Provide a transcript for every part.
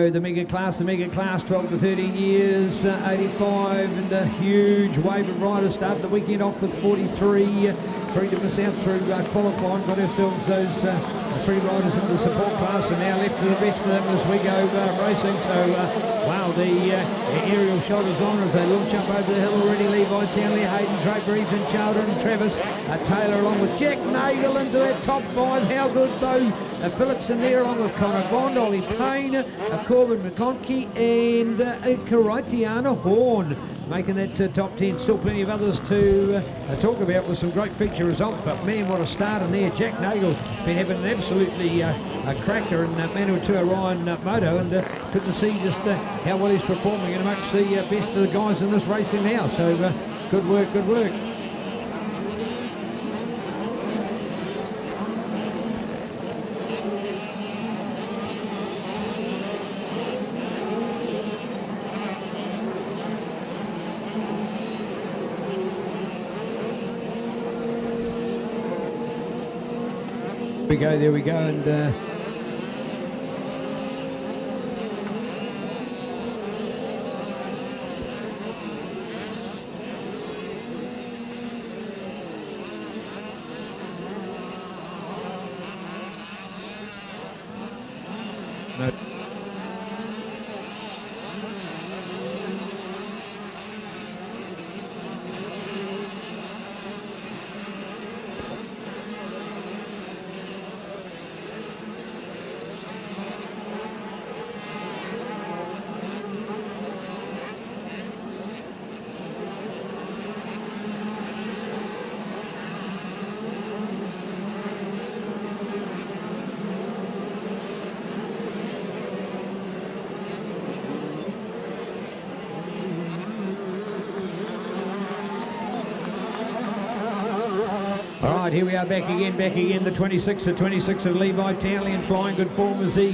go the Mega Class. The Mega Class, 12 to 13 years, 85, and a huge wave of riders started the weekend off with 43. 3 to miss out through qualifying. Got ourselves those 3 riders in the support class, and now left to the rest of them as we go racing. So, wow, the aerial shot is on as they launch up over the hill already. Levi Townley, Hayden Draper, Ethan Chowder, Travis Taylor, along with Jack Nagle into that top 5. How good, Bo Phillips in there, along with Connor Bond, Ollie Payne, Corbin McConkey, and Karatiana Horn making that top 10. Still plenty of others to talk about with some great feature results, but man, what a start in there. Jack Nagle's been having an absolutely a cracker in Manawatu Ryan Moto, and good to see just how well he's performing and amongst the best of the guys in this racing now. So good work, good work. There we go, and no. 'All right, here we are back again, the 26 of Levi Townley in flying good form as he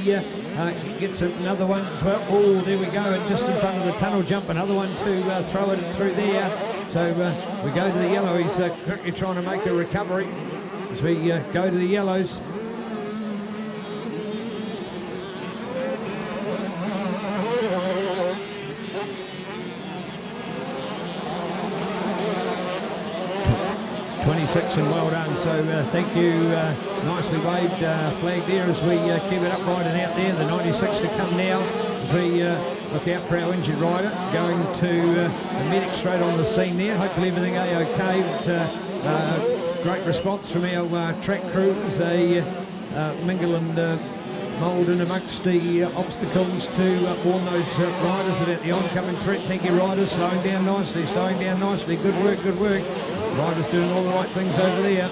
gets another one as well. Oh, there we go, and just in front of the tunnel jump, another one to throw it through there. So we go to the yellow. He's quickly trying to make a recovery as we go to the yellows. And well done. So thank you. Nicely waved flag there as we keep it upright and out there. The 96 to come now as we look out for our injured rider. Going to the medic straight on the scene there. Hopefully everything okay. But, great response from our track crew as they mingle and mould in amongst the obstacles to warn those riders about the oncoming threat. Thank you, riders. Slowing down nicely. Good work, good work. Riders doing all the right things over there.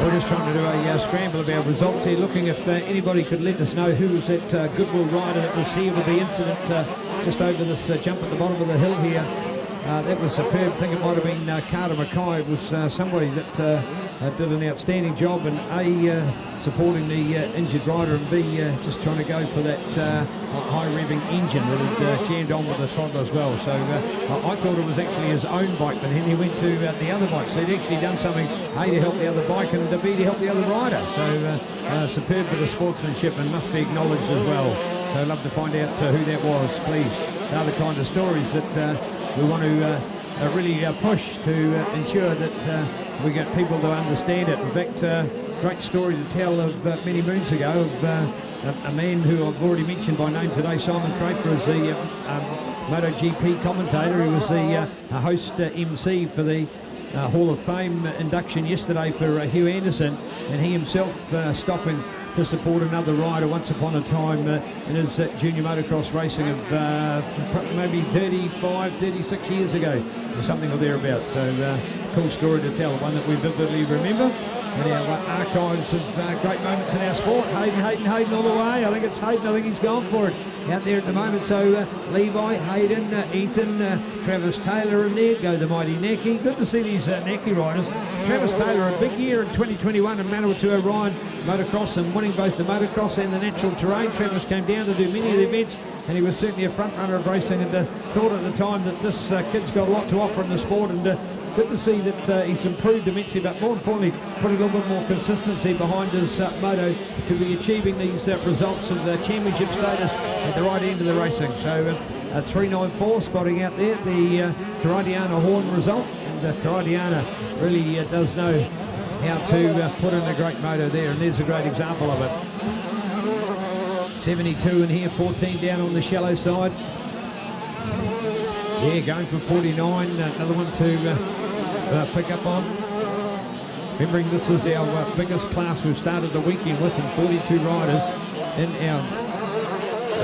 We're just trying to do a scramble of our results here, looking if anybody could let us know who was that Goodwill rider that was here with the incident just over this jump at the bottom of the hill here. That was superb. I think it might have been Carter Mackay. It was somebody that did an outstanding job, and A, supporting the injured rider, and B, just trying to go for that high revving engine that had jammed on with the throttle as well. So I thought it was actually his own bike, but then he went to the other bike. So he'd actually done something, A, to help the other bike, and B, to help the other rider. So superb bit of sportsmanship, and must be acknowledged as well. So I'd love to find out who that was, please. They're the kind of stories that we want to really push to ensure that we get people to understand it. In fact, great story to tell of many moons ago of a man who I've already mentioned by name today, Simon Crafer, as the MotoGP commentator. He was the host MC for the Hall of Fame induction yesterday for Hugh Anderson, and he himself stopping to support another rider once upon a time in his junior motocross racing of maybe 35, 36 years ago, or something or thereabouts. So cool story to tell, one that we vividly remember. And our archives of great moments in our sport. Hayden all the way. I think it's Hayden. I think he's gone for it out there at the moment. So Levi, Hayden, Ethan, Travis Taylor, and there go the mighty Necky. Good to see these Necky riders. Travis Taylor, a big year in 2021 in Manawatu Orion motocross, and winning both the motocross and the natural terrain. Travis came down to do many of the events, and he was certainly a front runner of racing, and thought at the time that this kid's got a lot to offer in the sport, and good to see that he's improved immensely, but more importantly, putting a little bit more consistency behind his moto to be achieving these results of the championship status at the right end of the racing. So 394 spotting out there, the Karadiana Horn result, and Karadiana really does know how to put in a great moto there, and there's a great example of it. 72 in here, 14 down on the shallow side. Yeah, going for 49, another one to pick up on. Remembering this is our biggest class we've started the weekend with, and 42 riders in our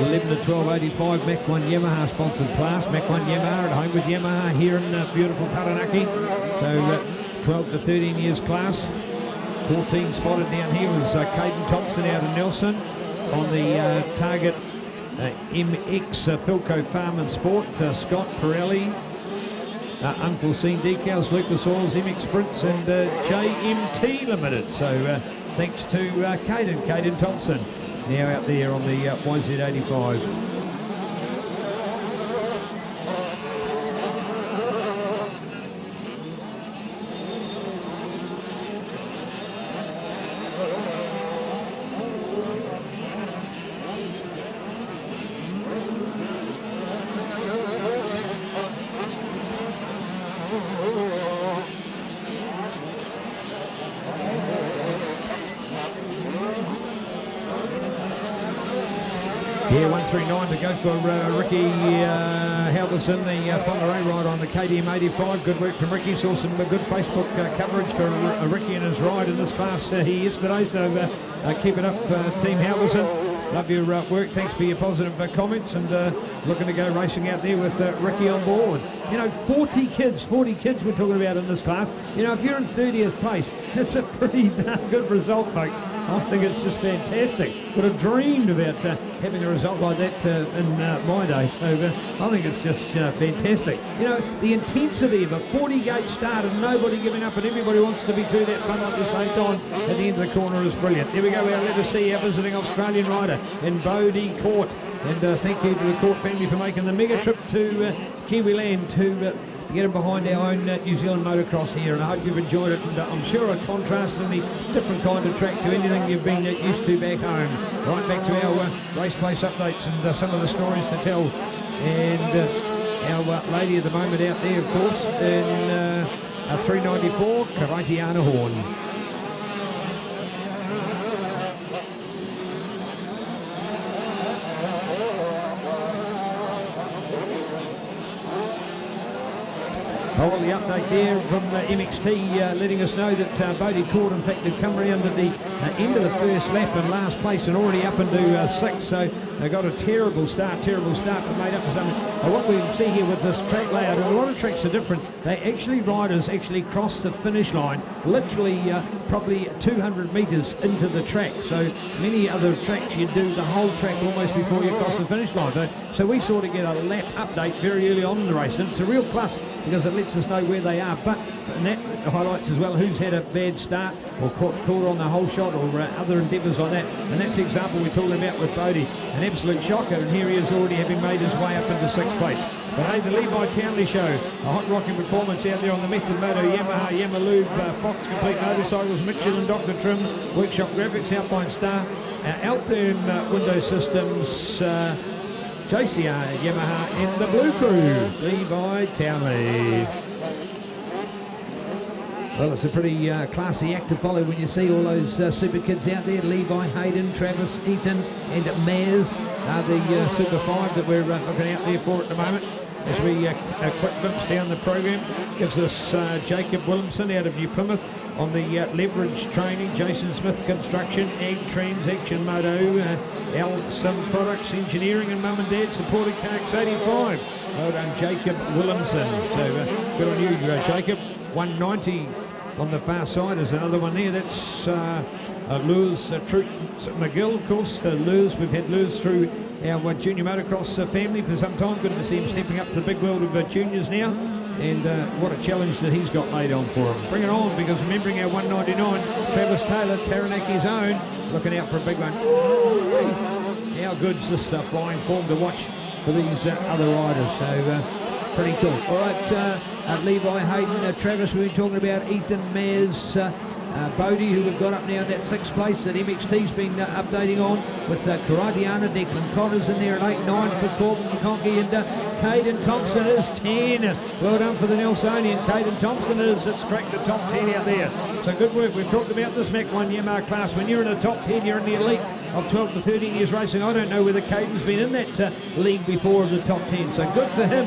11 to 12 85 Mach 1 Yamaha sponsored class. Mach 1 Yamaha at home with Yamaha here in beautiful Taranaki. So 12 to 13 years class. 14 spotted down here was Caden Thompson out of Nelson on the Target MX Philco Farm and Sport. Scott Pirelli, Unforeseen Decals, Lucas Oils, MX Sprints, and JMT Limited. So thanks to Caden Thompson, now out there on the YZ85. Yeah, 139 to go for Ricky Halverson, the Fonderay ride on the KTM 85. Good work from Ricky. Saw some good Facebook coverage for Ricky and his ride in this class here yesterday. So keep it up, Team Halverson. Love your work. Thanks for your positive comments, and looking to go racing out there with Ricky on board. You know, 40 kids we're talking about in this class. You know, if you're in 30th place, that's a pretty darn good result, folks. I think it's just fantastic. Would have dreamed about having a result like that in my day. So I think it's just fantastic. You know, the intensity of a 40-gate start and nobody giving up, and everybody wants to be to that fun at the same time at the end of the corner is brilliant. There we go. Our let us see our visiting Australian rider in Bodie Court. And thank you to the Court family for making the mega trip to Kiwiland to get him behind our own New Zealand motocross here, and I hope you've enjoyed it, and I'm sure a contrastingly different kind of track to anything you've been used to back home. Right back to our race place updates and some of the stories to tell, and our lady of the moment out there, of course, in 394 Karatiana Horn. Oh, well, the update there from MXT letting us know that Bodie Court, in fact, had come around at the end of the first lap in last place and already up into sixth. So they got a terrible start, but made up for something. What we can see here with this track layout, a lot of tracks are different. Riders actually cross the finish line literally probably 200 metres into the track. So many other tracks, you do the whole track almost before you cross the finish line. So we sort of get a lap update very early on in the race, and it's a real plus because it lets us know where they are. But and that highlights as well who's had a bad start or caught on the whole shot or other endeavours like that. And that's the example we're talking about with Bodie. An absolute shocker, and here he is already having made his way up into sixth place. But hey, the Levi Townley Show, a hot rocking performance out there on the Method Moto, Yamaha, Yamalube, Fox Complete Motorcycles, Michelin, Dr. Trim, Workshop Graphics, Alpine Star, Altherm Window Systems, JCR, Yamaha, and the Blue Crew, Levi Townley. Well, it's a pretty classy act to follow when you see all those super kids out there. Levi, Hayden, Travis, Ethan and Maz are the Super 5 that we're looking out there for at the moment. As we a quick glimpse down the program, gives us Jacob Williamson out of New Plymouth on the leverage training, Jason Smith Construction, Ag Transaction Moto, Sim Products Engineering, and Mum and Dad supported Ctas 85. Well done, Jacob Williamson. So good on you, Jacob. 190 on the far side is another one there. That's Lewis McGill, of course. Lewis, we've had Lewis through our junior motocross family for some time. Good to see him stepping up to the big world of juniors now. And what a challenge that he's got laid on for him. Bring it on, because remembering our 199, Travis Taylor, Taranaki's own, looking out for a big one. How good's this flying form to watch for these other riders. So pretty cool. All right, Levi, Hayden, Travis, we've been talking about Ethan, Maz, Bodie, who we've got up now in that sixth place that MXT's been updating on, with Karatiana, Declan Connors in there at 8-9 for Corbin McConkey, and Caden Thompson is 10. Well done for the Nelsonian. Caden Thompson it's cracked the top 10 out there. So good work. We've talked about this Mach 1 Yamaha class. When you're in the top 10, you're in the elite of 12 to 13 years racing. I don't know whether Caden's been in that league before of the top 10. So good for him,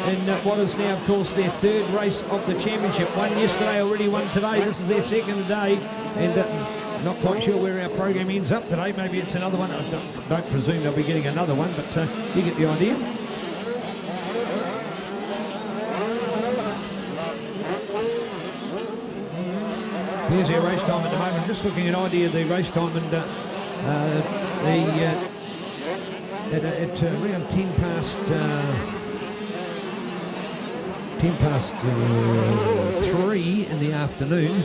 in what is now, of course, their third race of the championship. One yesterday, already one today. This is their second today, and not quite sure where our program ends up today. Maybe it's another one. I don't presume they'll be getting another one, but you get the idea. Here's our race time at the moment. Just looking at idea of the race time, and at around 10 past 3 in the afternoon.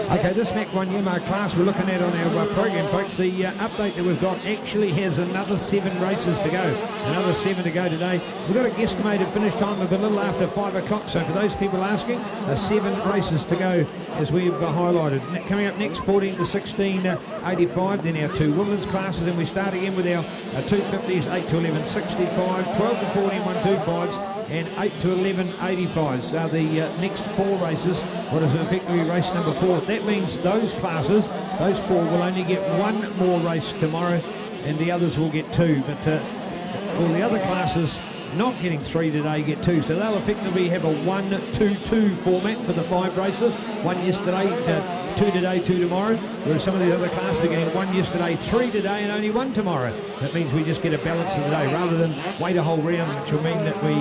Okay, this Mach 1 Yamaha class we're looking at on our program, folks. The update that we've got actually has another 7 races to go. Another 7 to go today. We've got a guesstimated finish time of a little after 5 o'clock. So for those people asking, 7 races to go as we've highlighted. Coming up next, 14 to 16, 85. Then our 2 women's classes. And we start again with our 250s, 8 to 11, 65, 12 to 14, 125s. And 8 to 11, 85s. So the next 4 races, what is effectively race number 4. That means those classes, those 4 will only get 1 more race tomorrow, and the others will get 2. But all the other classes not getting 3 today get 2. So they'll effectively have a 1-2-2 format for the 5 races. 1 yesterday, 2 today, 2 tomorrow, whereas some of the other classes are getting 1 yesterday, 3 today, and only 1 tomorrow. That means we just get a balance of the day rather than wait a whole round, which will mean that we,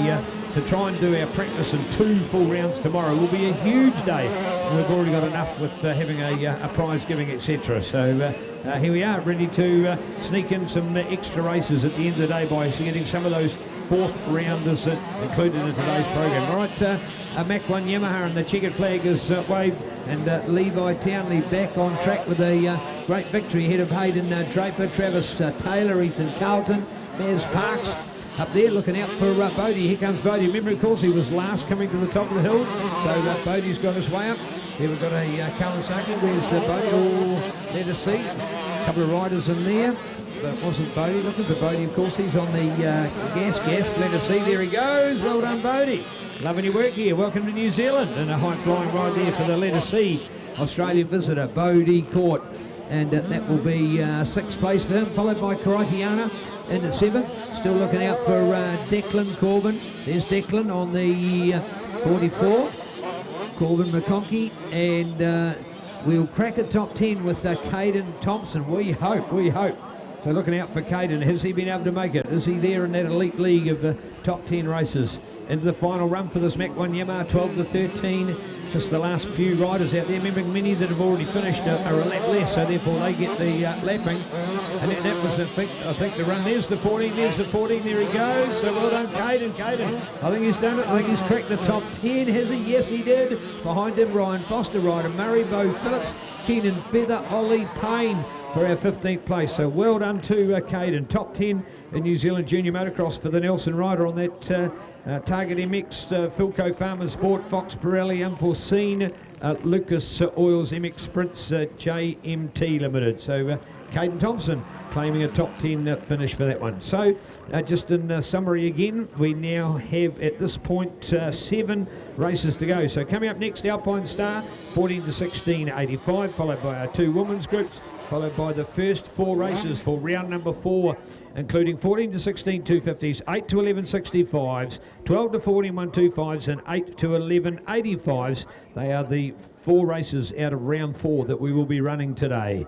to try and do our practice in 2 full rounds tomorrow will be a huge day. And we've already got enough with having a prize giving, etc. So here we are, ready to sneak in some extra races at the end of the day by getting some of those 4th rounders included in today's program. All right, Mach 1 Yamaha and the checkered flag is waved, and Levi Townley back on track with a great victory ahead of Hayden Draper, Travis Taylor, Ethan Carlton, Maz Parks up there looking out for Bodie. Here comes Bodie. Remember, of course, he was last coming to the top of the hill, so Bodie's got his way up. Here we've got a Kawasaki. Where's Bodie? Oh, let us see. A couple of riders in there. That wasn't Bodie. Looking for Bodie, of course. He's on the gas. Let us see. There he goes. Well done, Bodie. Loving your work here. Welcome to New Zealand. And a high-flying ride there for the Let us see Australian visitor, Bodie Court. And that will be 6th place for him, followed by Karatiana in the 7th. Still looking out for Declan Corbin. There's Declan on the 44. Corbin McConkey. And we'll crack a top 10 with Caden Thompson. We hope. So looking out for Caden. Has he been able to make it? Is he there in that elite league of the top 10 races? Into the final run for this Mach 1 Yamaha, 12 to 13. Just the last few riders out there. Remembering many that have already finished are a lap less, so therefore they get the lapping. And that was, I think, the run. There's the 14, there he goes. So well done, Caden. I think he's done it. I think he's cracked the top 10, has he? Yes, he did. Behind him, Ryan Foster, Ryder Murray, Bo Phillips, Keenan Feather, Ollie Payne for our 15th place. So well done to Caden. Top 10 in New Zealand Junior Motocross for the Nelson rider on that Target MX, Philco Farmer Sport, Fox Pirelli Unforeseen, Lucas Oils MX Sprints, JMT Limited. So Caden Thompson claiming a top 10 finish for that one. So just in summary again, we now have at this point 7 races to go. So coming up next, Alpine Star 14 to 16 85, followed by our 2 women's groups, followed by the first 4 races for round number 4, including 14 to 16 250s, 8 to 11 65s, 12 to 14 125s, and 8 to 11 85s. They are the 4 races out of round 4 that we will be running today.